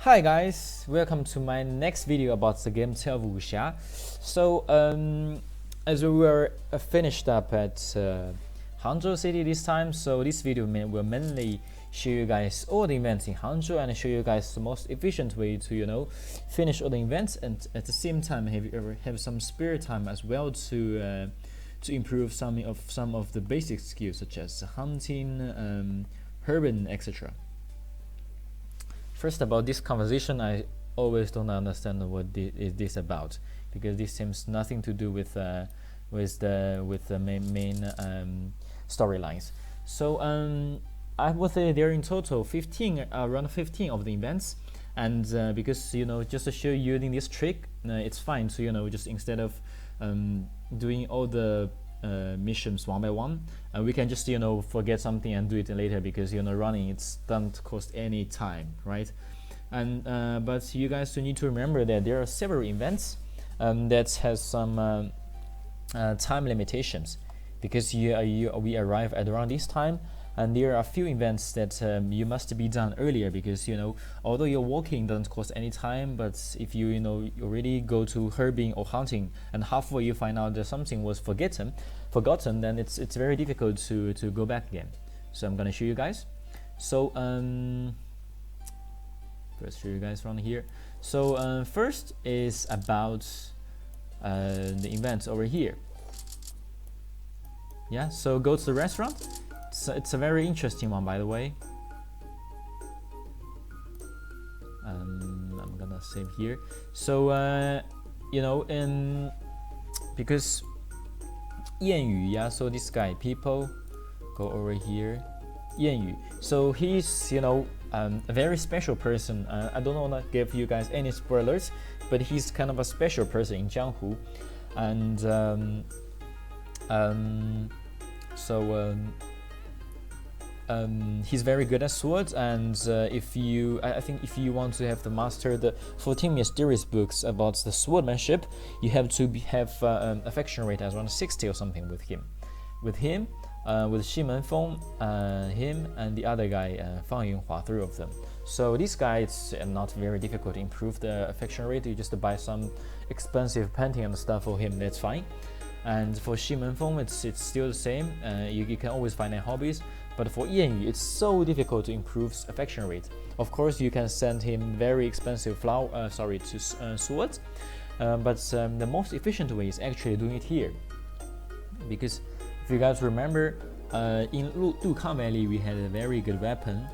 Hi guys, welcome to my next video about the game of Wuxia. So as we were finished up at Hangzhou city this time, so this video will mainly show you guys all the events in Hangzhou and show you guys the most efficient way to finish all the events, and at the same time have some spare time as well to improve some of the basic skills such as hunting, herbing, etc. First, about this conversation, I always don't understand what is this about, because this seems nothing to do with the main storylines. So I would say there are in total 15, around 15 of the events, and because just to show you using this trick, it's fine to just instead of doing all the missions one by one, we can just forget something and do it later, because running it doesn't cost any time, right? And but you guys need to remember that there are several events that has some time limitations, because we arrive at around this time, and there are a few events that you must be done earlier, because although your walking doesn't cost any time, but if you already go to herbing or hunting and halfway you find out that something was forgotten, then it's very difficult to go back again. So I'm gonna show you guys. So first show you guys from here. So first is about the events over here. Yeah, so go to the restaurant. So it's a very interesting one, by the way. I'm gonna save here. So because 谚语, yeah, so this guy, people go over here. 谚语, so he's a very special person. I don't want to give you guys any spoilers, but he's kind of a special person in Jianghu, and he's very good at swords, and I think if you want to have the master the 14 mysterious books about the swordmanship, you have to have affection rate as around 60 or something with him. With Xi Menfeng, him and the other guy, Fang Yunhua, 3 of them. So this guy, it's not very difficult to improve the affection rate. You just buy some expensive painting and stuff for him, that's fine. And for Xi Menfeng, it's still the same. You can always find their hobbies. But for 谚语, it's so difficult to improve affection rate. Of course, you can send him very expensive swords, but the most efficient way is actually doing it here. Because if you guys remember, in Dukang Valley, we had a very good weapon,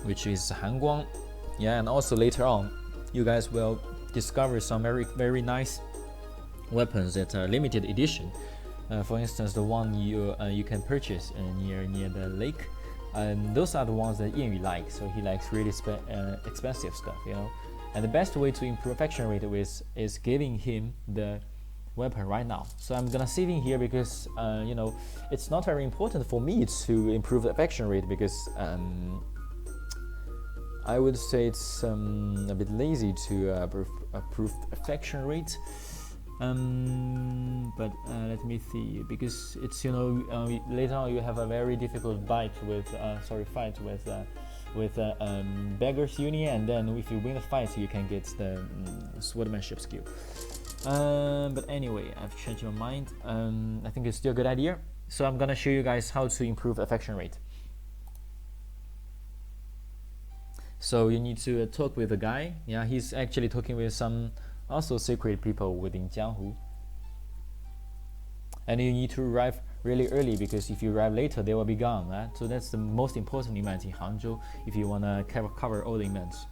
which is Hanguang. Yeah, and also later on, you guys will discover some very nice weapons that are limited edition. For instance, the one you can purchase near the lake, and those are the ones that 谚语 likes. So he likes really expensive stuff, And the best way to improve affection rate is giving him the weapon right now. So I'm gonna save in here, because it's not very important for me to improve the affection rate, because I would say it's a bit lazy to approve affection rate. But let me see, because it's later on you have a very difficult fight with Beggars Union, and then if you win the fight, you can get the swordmanship skill. But anyway, I've changed my mind. I think it's still a good idea. So I'm gonna show you guys how to improve affection rate. So you need to talk with the guy. Yeah, he's actually talking with some also secret people within Jianghu. And you need to arrive really early, because if you arrive later, they will be gone. Right? So that's the most important event in Hangzhou if you want to cover all the events.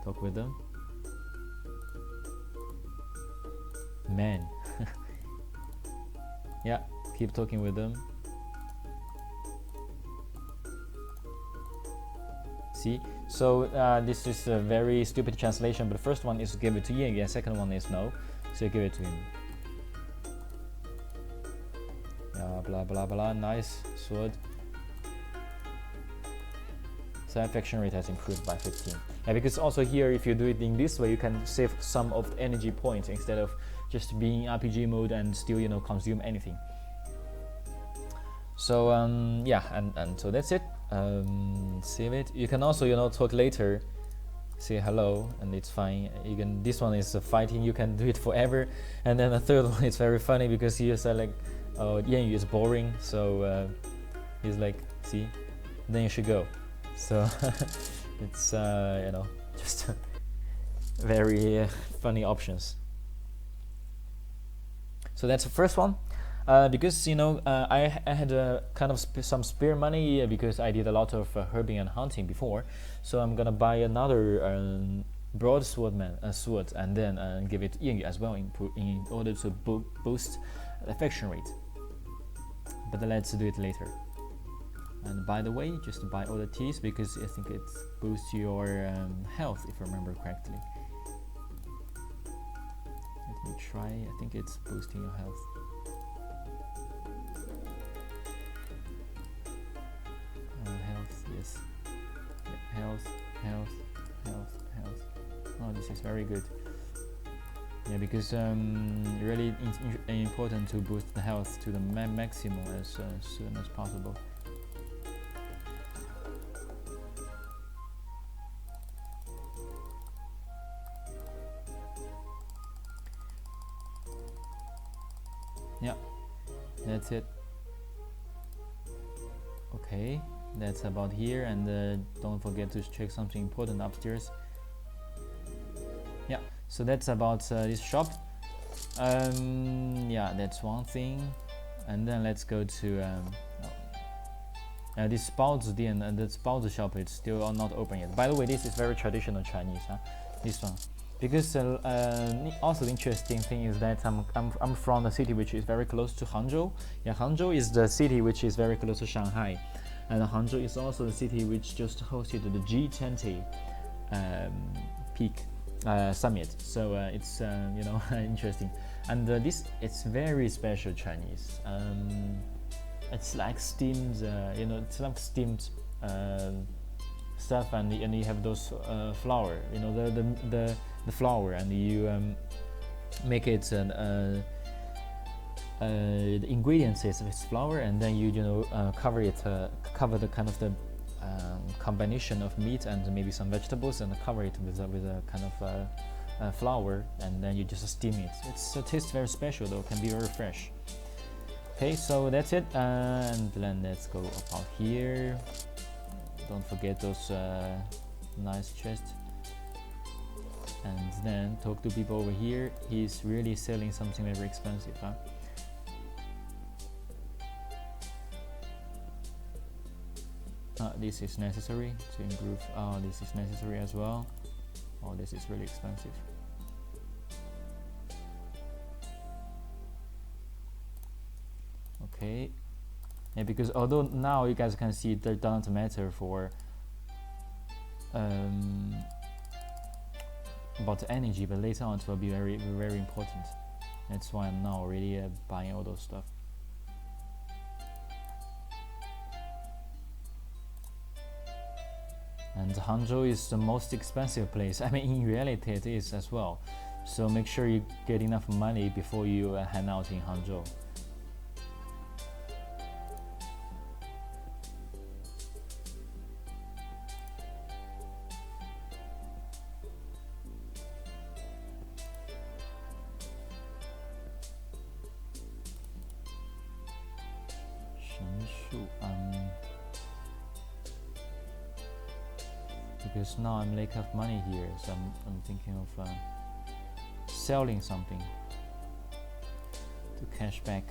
Talk with them. Man. Yeah, keep talking with them. See? So this is a very stupid translation, but the first one is give it to Yami, and second one is no. So give it to him. Yeah, blah blah blah, nice sword. So affection rate has improved by 15. And because also here, if you do it in this way, you can save some of the energy points instead of just being RPG mode and still consume anything. So yeah, and so that's it. Save it. You can also talk later say hello, and it's fine. You can. This one is fighting. You can do it forever. And then the third one is very funny because he is like, oh, Yanyu is boring, so he's like, see, then you should go. So it's just very funny options. So that's the first one. Because I had kind of some spare money because I did a lot of herbing and hunting before, so I'm gonna buy another broadsword sword and then give it Yingyu as well in order to boost affection rate. But let's do it later. And by the way, just buy all the teas because I think it boosts your health, if I remember correctly. Let me try. I think it's boosting your health. Health, yes. Health. Oh, this is very good. Yeah, because really important to boost the health to the maximum as soon as possible. Yeah, that's it. Okay, that's about here, and don't forget to check something important upstairs. Yeah, so that's about this shop. Yeah, that's one thing. And then let's go to this Baozi Dian, and the Baozi shop is still not open yet. By the way, this is very traditional Chinese, this one. Because also the interesting thing is that I'm from a city which is very close to Hangzhou. Yeah, Hangzhou is the city which is very close to Shanghai, and Hangzhou is also the city which just hosted the G20 peak summit. So it's interesting, and this it's very special Chinese. It's like steamed, it's like steamed stuff, and you have those flour, the flour, and you make it the ingredients is flour, and then you cover the kind of the combination of meat and maybe some vegetables, and cover it with a kind of flour, and then you just steam it. It tastes very special though, can be very fresh. Okay, so that's it, and then let's go about here. Don't forget those nice chests. And then talk to people over here. He's really selling something very expensive, this is necessary to improve. This is necessary as well. Oh, this is really expensive. Okay. Yeah, because although now you guys can see that doesn't matter for about the energy, but later on it will be very, very important. That's why I'm now really buying all those stuff. And Hangzhou is the most expensive place. I mean, in reality it is as well. So make sure you get enough money before you hang out in Hangzhou. Because now I'm lack of money here, so I'm thinking of selling something to cash back.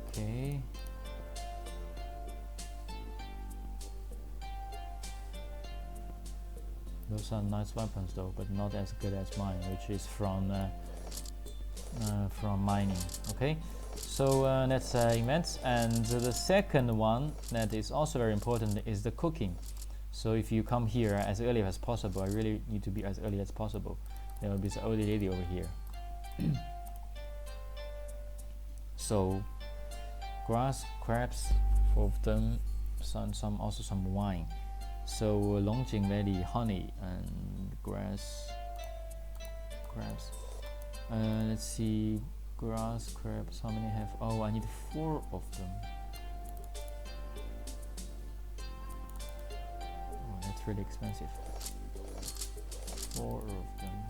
Okay. Those are nice weapons though, but not as good as mine, which is from mining. Okay, so that's events, and the second one that is also very important is the cooking. So if you come here as early as possible, I really need to be as early as possible. There will be the old lady over here. So grass crabs of them, some also some wine. So Longjing Valley, honey and grabs. Let's see, grass crabs. How many have? Oh, I need 4 of them. Oh, that's really expensive. 4 of them.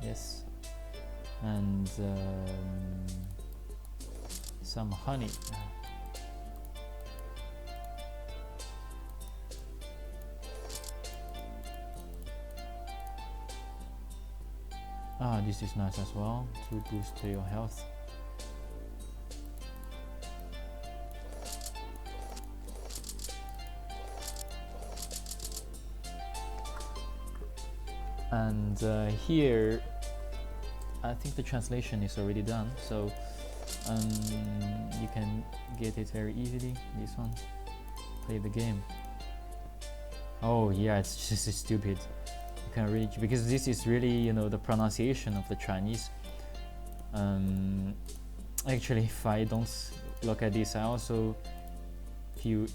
Yes, and some honey. This is nice as well to boost your health. And here, I think the translation is already done, so you can get it very easily. This one, play the game. Oh yeah, it's just stupid. You can read because this is really, the pronunciation of the Chinese. Actually, if I don't look at this, I also feel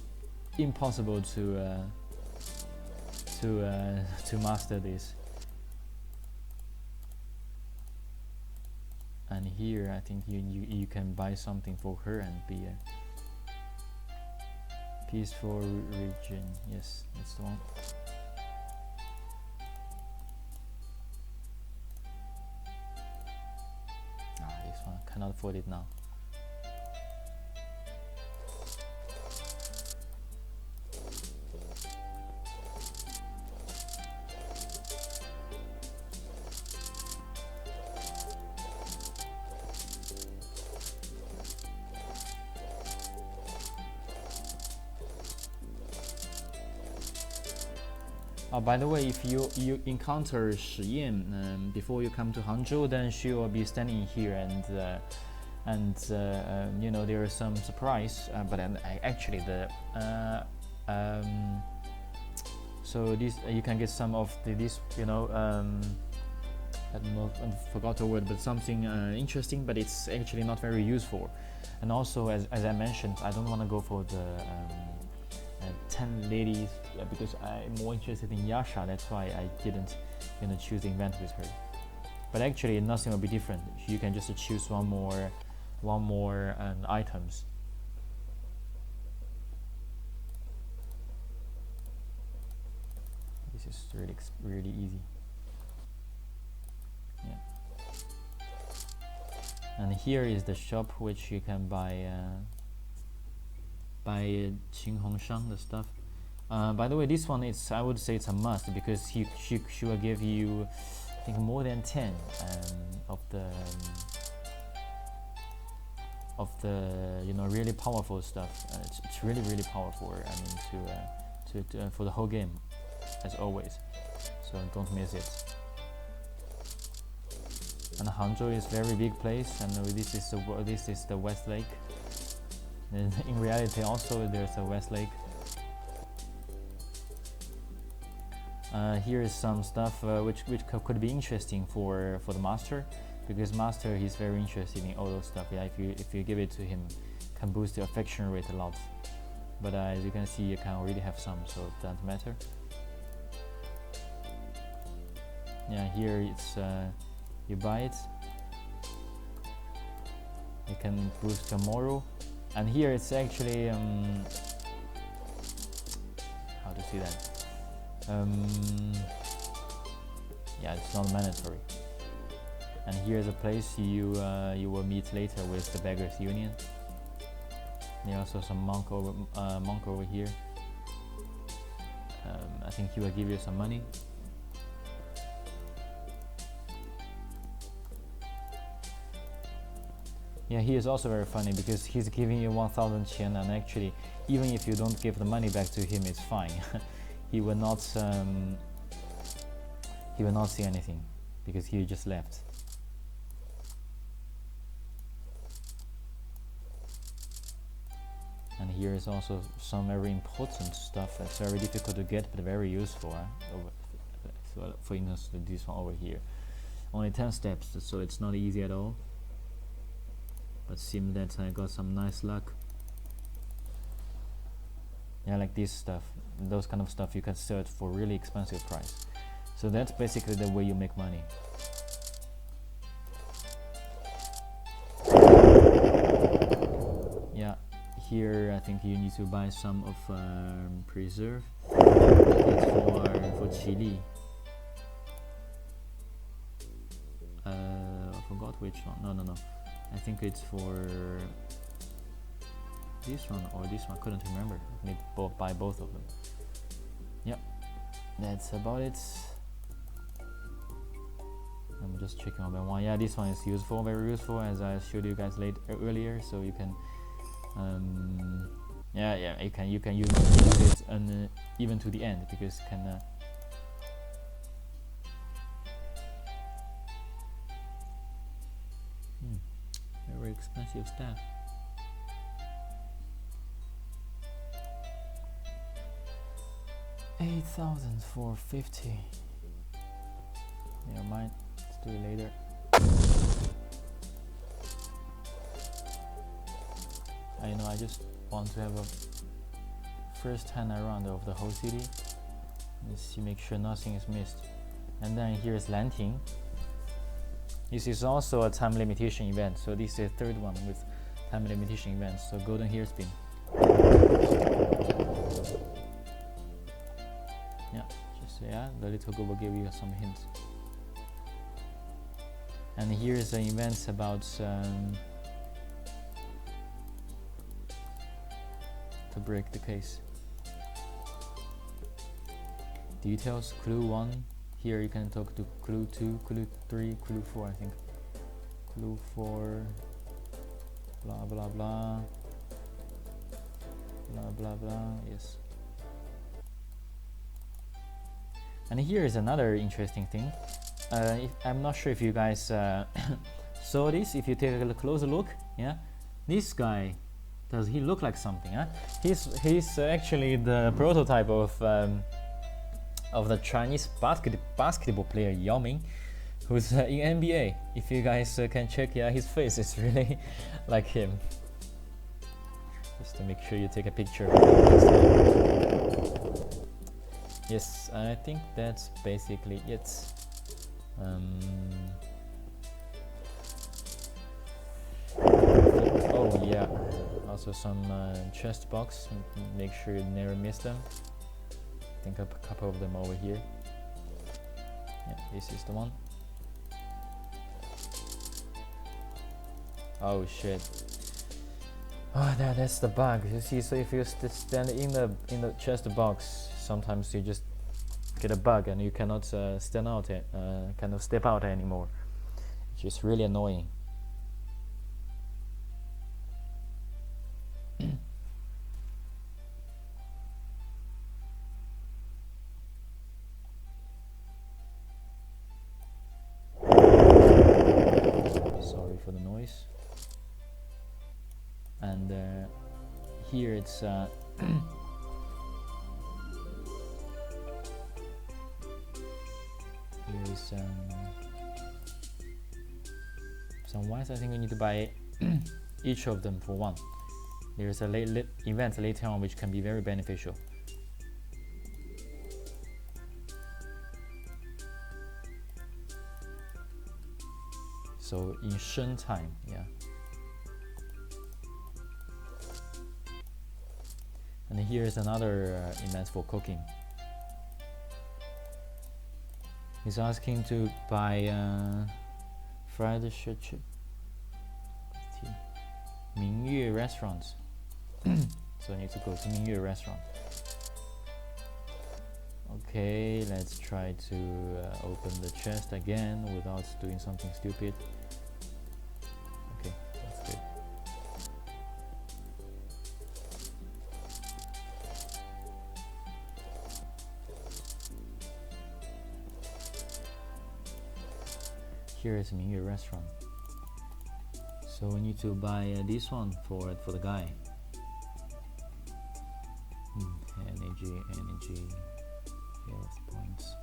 impossible to master this. And here, I think you can buy something for her and be a peaceful region. Yes, that's the one. This one I cannot afford it now. By the way, if you encounter Shi Yan before you come to Hangzhou, then she will be standing here, and there is some surprise. But actually, so this you can get some of this I don't know, I forgot the word, but something interesting, but it's actually not very useful. And also, as I mentioned, I don't want to go for the 10 ladies because I'm more interested in Yasha. That's why I didn't choose the event with her. But actually nothing will be different. You can just choose one more items. This is really easy. Yeah. And here is the shop which you can buy Qing Hongshang, the stuff. By the way, this one I would say it's a must because she will give you, I think, more than 10 of the really powerful stuff. It's really powerful. I mean to for the whole game, as always. So don't miss it. And Hangzhou is a very big place, and this is the West Lake. And in reality, also there's a West Lake. Here is some stuff which could be interesting for the master, because master he's very interested in all those stuff. Yeah, if you give it to him, can boost the affection rate a lot. But as you can see, you can already have some, so it doesn't matter. Yeah, here it's you buy it. You can boost your moral. And here it's actually how to see that? Yeah, it's not mandatory. And here's a place you will meet later with the Beggars Union. There are also some monk over here. I think he will give you some money. Yeah, he is also very funny because he's giving you 1,000 qian, and actually, even if you don't give the money back to him, it's fine. He will not see anything because he just left. And here is also some very important stuff that's very difficult to get but very useful. So for instance, this one over here, only 10 steps, so it's not easy at all. but seems that I got some nice luck. Yeah, like this stuff, those kind of stuff you can sell it for really expensive price. So that's basically the way you make money. Yeah, here I think you need to buy some of preserve. It's for chili. I forgot which one. No. I think it's for this one or this one. Couldn't remember. Maybe buy both of them. Yep, that's about it. I'm just checking one by one. Yeah, this one is useful, very useful, as I showed you guys earlier. So you can, you can use it even to the end, because you can. Very expensive stuff. $8,450. Never mind. Let's do it later. I know, I just want to have a first hand around of the whole city. Let's see, make sure nothing is missed. And then here's Lanting. This is also a time limitation event, so this is the third one with time limitation events. So golden hairspin. Yeah, just the little girl will give you some hints. And here is an event about to break the case. Details, clue 1. Here you can talk to clue 2, clue 3, clue 4, I think. Clue 4, blah blah blah, blah blah blah, yes. And here is another interesting thing. I'm not sure if you guys saw this. If you take a closer look, yeah, this guy, does he look like something? Huh? He's actually the prototype of the Chinese basketball player Yami, who's in NBA. If you guys can check, yeah, his face is really like him. Just to make sure you take a picture of him. Yes, I think that's basically it. Oh yeah, also some chest box. Make sure you never miss them. I think a couple of them over here. Yeah, this is the one. Oh shit! Oh, that's the bug. You see, so if you stand in the chest box, sometimes you just get a bug and you cannot stand out, kind of step out anymore, which is really annoying. Sorry for the noise. And here it's here is some wines. I think we need to buy each of them for one. There's a event later on which can be very beneficial. So in Shen time, yeah. And here is another event for cooking. He's asking to buy fried chip. Mingyue restaurants. So I need to go to Mingyue restaurant. Okay, let's try to open the chest again without doing something stupid. Okay, that's good. Here is Mingyue restaurant. So we need to buy this one for the guy. Energy, health points.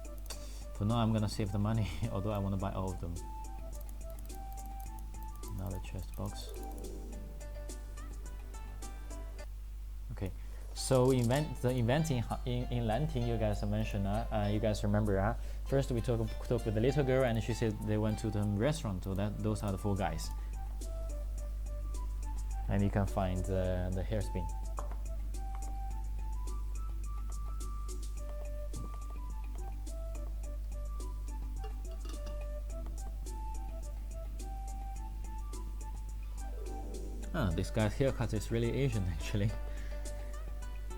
For now, I'm gonna save the money, although I want to buy all of them. Another chest box. Okay, so the inventing in Lanting, you guys mentioned, you guys remember, first we talked with the little girl, and she said they went to the restaurant. So those are the 4 guys, and you can find the hairspin. This guy's haircut is really Asian actually,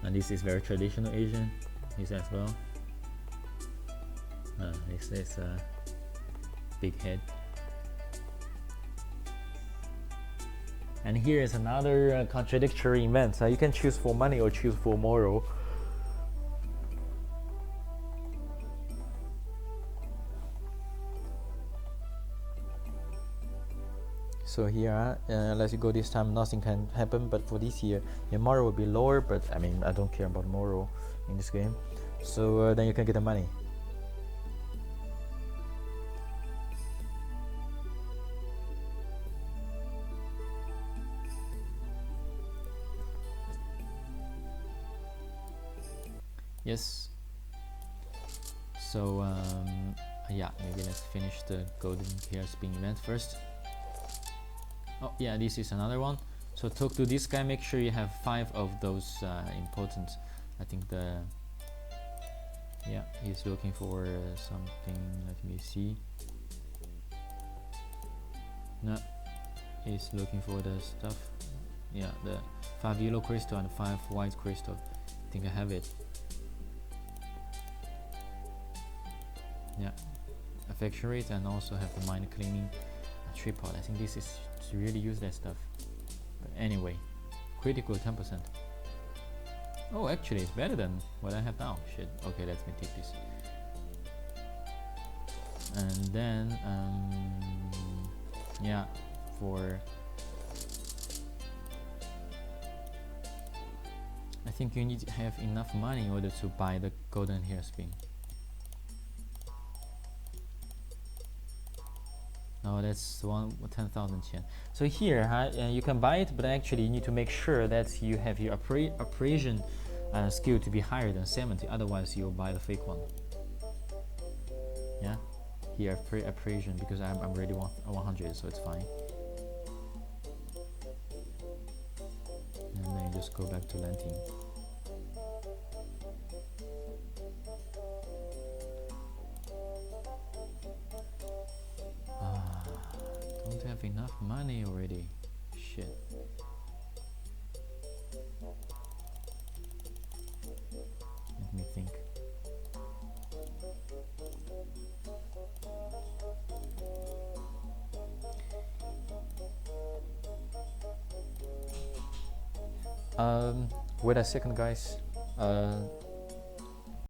and this is very traditional Asian. This as well. This is a big head. And here is another contradictory event. You can choose for money or choose for moral. So here, unless you go this time, nothing can happen. But for this year, your moral will be lower. But I mean, I don't care about moral in this game. So then you can get the money. Yes. So yeah, maybe let's finish the golden hairspin event first. Oh yeah, this is another one. So talk to this guy, make sure you have 5 of those important. I think yeah, he's looking for something. Let me see. No, he's looking for the stuff. Yeah, the 5 yellow crystal and 5 white crystal. I think I have it. Yeah, affection rate, and also have the mind cleaning tripod. I think this is to really use that stuff. But anyway, critical 10%. Oh, actually it's better than what I have now. Shit. Okay, let me take this. And then yeah, for I think you need to have enough money in order to buy the golden hairspin. No, that's 10,000 yen. So here, you can buy it, but actually you need to make sure that you have your appraisal skill to be higher than 70. Otherwise, you'll buy the fake one. Yeah, here appraisal, because I'm already 100, so it's fine. And then you just go back to Lanting. Don't have enough money already. Shit. Let me think. Wait a second, guys.